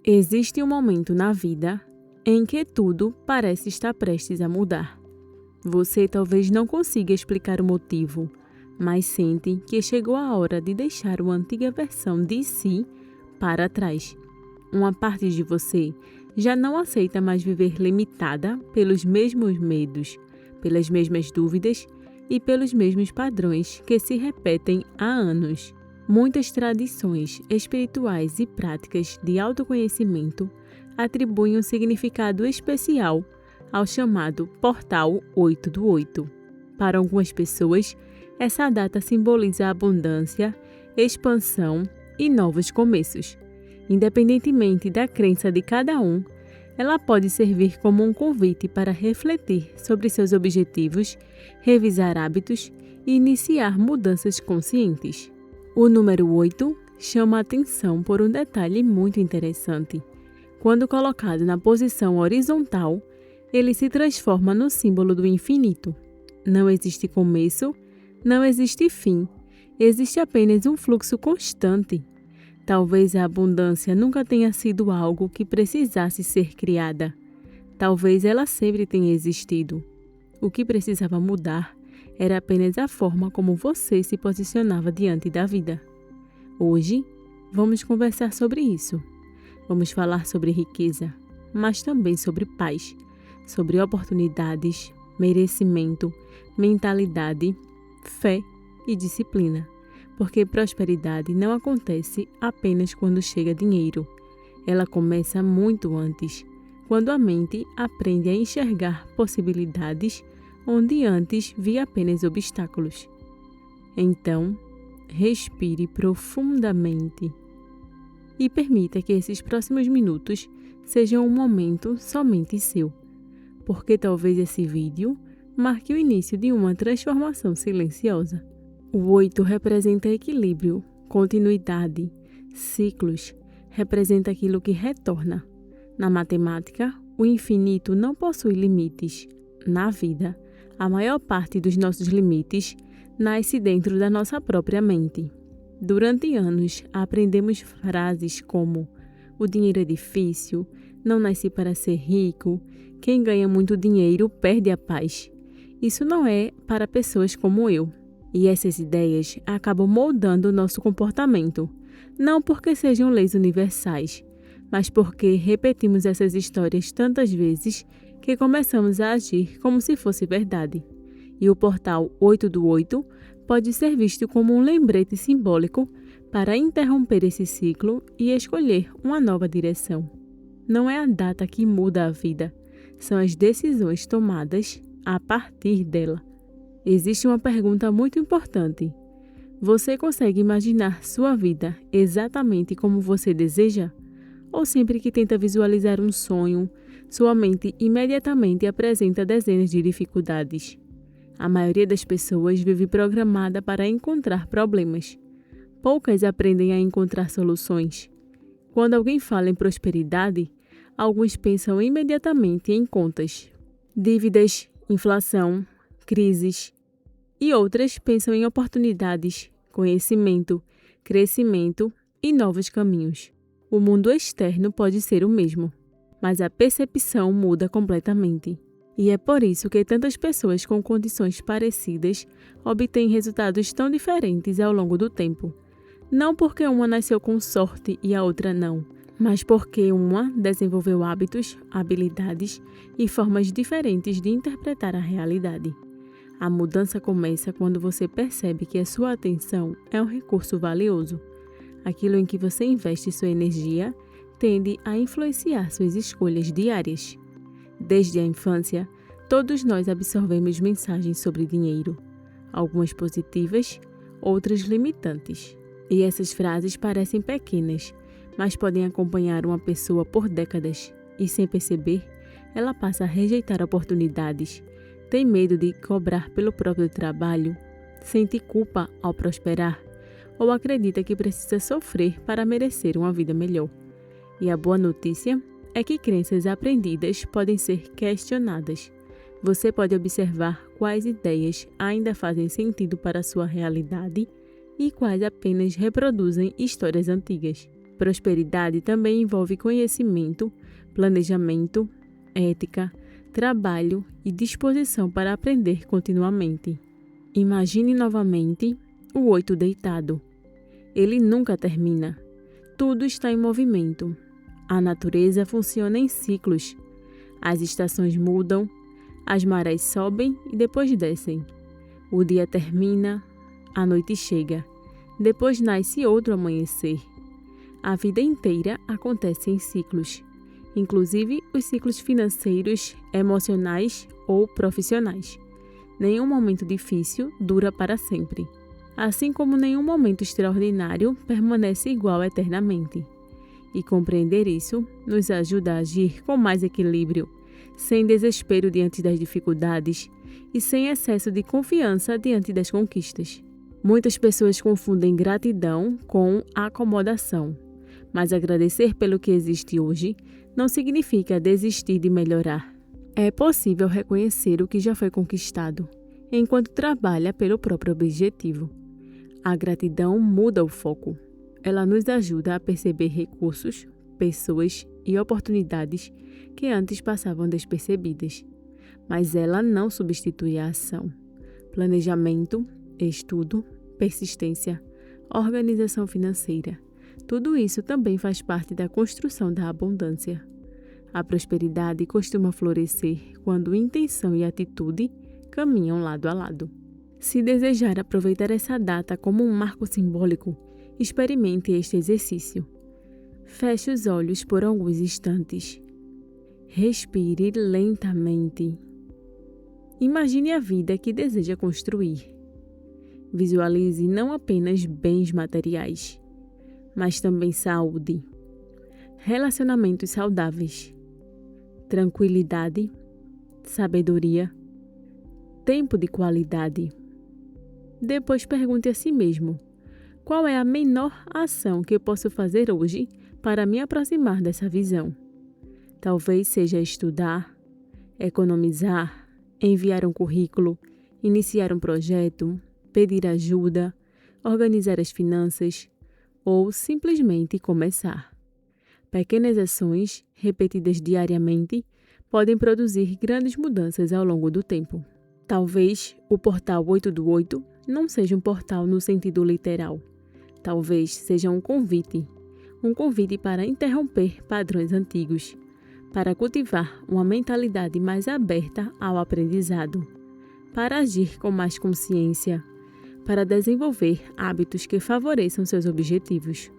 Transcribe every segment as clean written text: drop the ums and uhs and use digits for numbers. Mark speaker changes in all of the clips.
Speaker 1: Existe um momento na vida em que tudo parece estar prestes a mudar. Você talvez não consiga explicar o motivo, mas sente que chegou a hora de deixar uma antiga versão de si para trás. Uma parte de você já não aceita mais viver limitada pelos mesmos medos, pelas mesmas dúvidas e pelos mesmos padrões que se repetem há anos. Muitas tradições espirituais e práticas de autoconhecimento atribuem um significado especial ao chamado Portal 8 do 8. Para algumas pessoas, essa data simboliza abundância, expansão e novos começos. Independentemente da crença de cada um, ela pode servir como um convite para refletir sobre seus objetivos, revisar hábitos e iniciar mudanças conscientes. O número 8 chama a atenção por um detalhe muito interessante. Quando colocado na posição horizontal, ele se transforma no símbolo do infinito. Não existe começo, não existe fim, existe apenas um fluxo constante. Talvez a abundância nunca tenha sido algo que precisasse ser criada. Talvez ela sempre tenha existido. O que precisava mudar era apenas a forma como você se posicionava diante da vida. Hoje, vamos conversar sobre isso. Vamos falar sobre riqueza, mas também sobre paz, sobre oportunidades, merecimento, mentalidade, fé e disciplina. Porque prosperidade não acontece apenas quando chega dinheiro. Ela começa muito antes, quando a mente aprende a enxergar possibilidades onde antes via apenas obstáculos. Então, respire profundamente e permita que esses próximos minutos sejam um momento somente seu, porque talvez esse vídeo marque o início de uma transformação silenciosa. O 8 representa equilíbrio, continuidade, ciclos, representa aquilo que retorna. Na matemática, o infinito não possui limites. Na vida, a maior parte dos nossos limites nasce dentro da nossa própria mente. Durante anos, aprendemos frases como: o dinheiro é difícil, não nasci para ser rico, quem ganha muito dinheiro perde a paz. Isso não é para pessoas como eu. E essas ideias acabam moldando o nosso comportamento, não porque sejam leis universais, mas porque repetimos essas histórias tantas vezes que começamos a agir como se fosse verdade. E o portal 8 do 8 pode ser visto como um lembrete simbólico para interromper esse ciclo e escolher uma nova direção. Não é a data que muda a vida, são as decisões tomadas a partir dela. Existe uma pergunta muito importante. Você consegue imaginar sua vida exatamente como você deseja? Ou sempre que tenta visualizar um sonho, sua mente imediatamente apresenta dezenas de dificuldades? A maioria das pessoas vive programada para encontrar problemas. Poucas aprendem a encontrar soluções. Quando alguém fala em prosperidade, alguns pensam imediatamente em contas, dívidas, inflação, crises. E outras pensam em oportunidades, conhecimento, crescimento e novos caminhos. O mundo externo pode ser o mesmo, mas a percepção muda completamente. E é por isso que tantas pessoas com condições parecidas obtêm resultados tão diferentes ao longo do tempo. Não porque uma nasceu com sorte e a outra não, mas porque uma desenvolveu hábitos, habilidades e formas diferentes de interpretar a realidade. A mudança começa quando você percebe que a sua atenção é um recurso valioso. Aquilo em que você investe sua energia tende a influenciar suas escolhas diárias. Desde a infância, todos nós absorvemos mensagens sobre dinheiro, algumas positivas, outras limitantes. E essas frases parecem pequenas, mas podem acompanhar uma pessoa por décadas e, sem perceber, ela passa a rejeitar oportunidades. Tem medo de cobrar pelo próprio trabalho, sente culpa ao prosperar ou acredita que precisa sofrer para merecer uma vida melhor. E a boa notícia é que crenças aprendidas podem ser questionadas. Você pode observar quais ideias ainda fazem sentido para a sua realidade e quais apenas reproduzem histórias antigas. Prosperidade também envolve conhecimento, planejamento, ética, trabalho e disposição para aprender continuamente. Imagine novamente o 8 deitado. Ele nunca termina. Tudo está em movimento. A natureza funciona em ciclos. As estações mudam, as marés sobem e depois descem. O dia termina, a noite chega. Depois nasce outro amanhecer. A vida inteira acontece em ciclos, inclusive os ciclos financeiros, emocionais ou profissionais. Nenhum momento difícil dura para sempre, assim como nenhum momento extraordinário permanece igual eternamente. E compreender isso nos ajuda a agir com mais equilíbrio, sem desespero diante das dificuldades e sem excesso de confiança diante das conquistas. Muitas pessoas confundem gratidão com acomodação, mas agradecer pelo que existe hoje não significa desistir de melhorar. É possível reconhecer o que já foi conquistado, enquanto trabalha pelo próprio objetivo. A gratidão muda o foco. Ela nos ajuda a perceber recursos, pessoas e oportunidades que antes passavam despercebidas. Mas ela não substitui a ação. Planejamento, estudo, persistência, organização financeira. Tudo isso também faz parte da construção da abundância. A prosperidade costuma florescer quando intenção e atitude caminham lado a lado. Se desejar aproveitar essa data como um marco simbólico, experimente este exercício. Feche os olhos por alguns instantes. Respire lentamente. Imagine a vida que deseja construir. Visualize não apenas bens materiais, mas também saúde, relacionamentos saudáveis, tranquilidade, sabedoria, tempo de qualidade. Depois pergunte a si mesmo: qual é a menor ação que eu posso fazer hoje para me aproximar dessa visão? Talvez seja estudar, economizar, enviar um currículo, iniciar um projeto, pedir ajuda, organizar as finanças ou simplesmente começar. Pequenas ações, repetidas diariamente, podem produzir grandes mudanças ao longo do tempo. Talvez o portal 8 do 8 não seja um portal no sentido literal. Talvez seja um convite para interromper padrões antigos, para cultivar uma mentalidade mais aberta ao aprendizado, para agir com mais consciência, para desenvolver hábitos que favoreçam seus objetivos,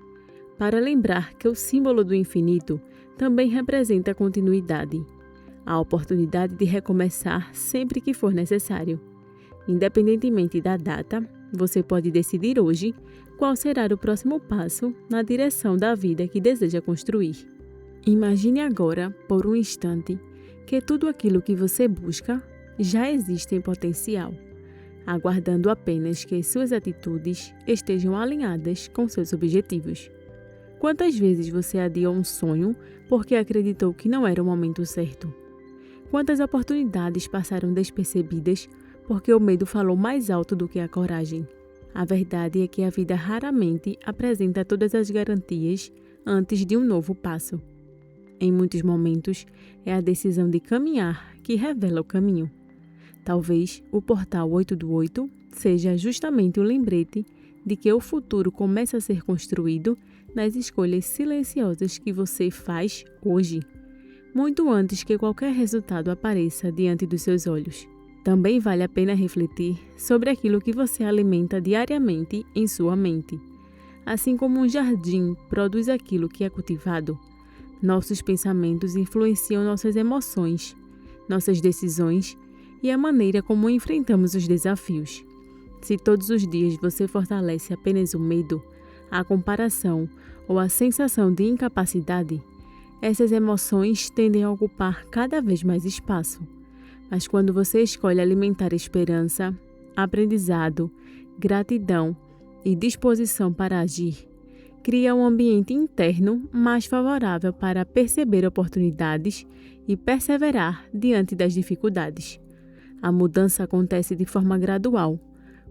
Speaker 1: para lembrar que o símbolo do infinito também representa a continuidade, a oportunidade de recomeçar sempre que for necessário. Independentemente da data, você pode decidir hoje qual será o próximo passo na direção da vida que deseja construir. Imagine agora, por um instante, que tudo aquilo que você busca já existe em potencial, aguardando apenas que suas atitudes estejam alinhadas com seus objetivos. Quantas vezes você adiou um sonho porque acreditou que não era o momento certo? Quantas oportunidades passaram despercebidas porque o medo falou mais alto do que a coragem? A verdade é que a vida raramente apresenta todas as garantias antes de um novo passo. Em muitos momentos, é a decisão de caminhar que revela o caminho. Talvez o portal 8 do 8 seja justamente o lembrete de que o futuro começa a ser construído nas escolhas silenciosas que você faz hoje, muito antes que qualquer resultado apareça diante dos seus olhos. Também vale a pena refletir sobre aquilo que você alimenta diariamente em sua mente. Assim como um jardim produz aquilo que é cultivado, nossos pensamentos influenciam nossas emoções, nossas decisões e a maneira como enfrentamos os desafios. Se todos os dias você fortalece apenas o medo, a comparação ou a sensação de incapacidade, essas emoções tendem a ocupar cada vez mais espaço. Mas quando você escolhe alimentar esperança, aprendizado, gratidão e disposição para agir, cria um ambiente interno mais favorável para perceber oportunidades e perseverar diante das dificuldades. A mudança acontece de forma gradual,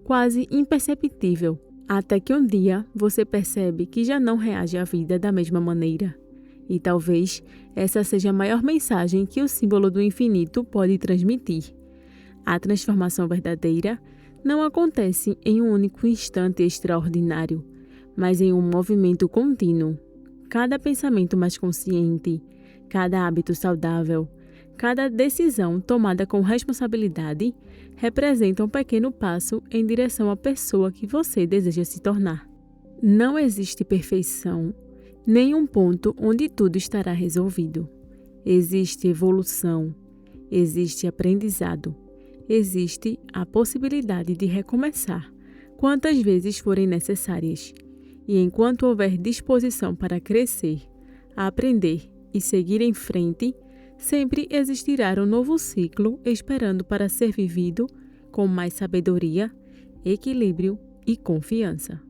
Speaker 1: quase imperceptível, Até que um dia você percebe que já não reage à vida da mesma maneira. E talvez essa seja a maior mensagem que o símbolo do infinito pode transmitir. A transformação verdadeira não acontece em um único instante extraordinário, mas em um movimento contínuo. Cada pensamento mais consciente, cada hábito saudável, cada decisão tomada com responsabilidade representa um pequeno passo em direção à pessoa que você deseja se tornar. Não existe perfeição, nem um ponto onde tudo estará resolvido. Existe evolução, existe aprendizado, existe a possibilidade de recomeçar quantas vezes forem necessárias. E enquanto houver disposição para crescer, aprender e seguir em frente, sempre existirá um novo ciclo esperando para ser vivido com mais sabedoria, equilíbrio e confiança.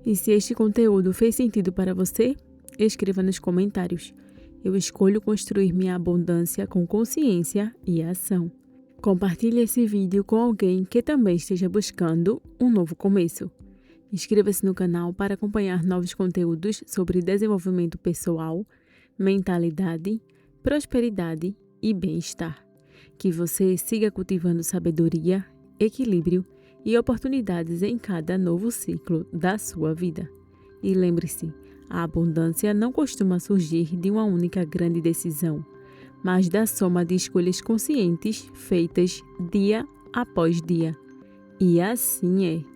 Speaker 1: E se este conteúdo fez sentido para você, escreva nos comentários. Eu escolho construir minha abundância com consciência e ação. Compartilhe esse vídeo com alguém que também esteja buscando um novo começo. Inscreva-se no canal para acompanhar novos conteúdos sobre desenvolvimento pessoal, mentalidade, prosperidade e bem-estar. Que você siga cultivando sabedoria, equilíbrio e oportunidades em cada novo ciclo da sua vida. E lembre-se, a abundância não costuma surgir de uma única grande decisão, mas da soma de escolhas conscientes feitas dia após dia. E assim é.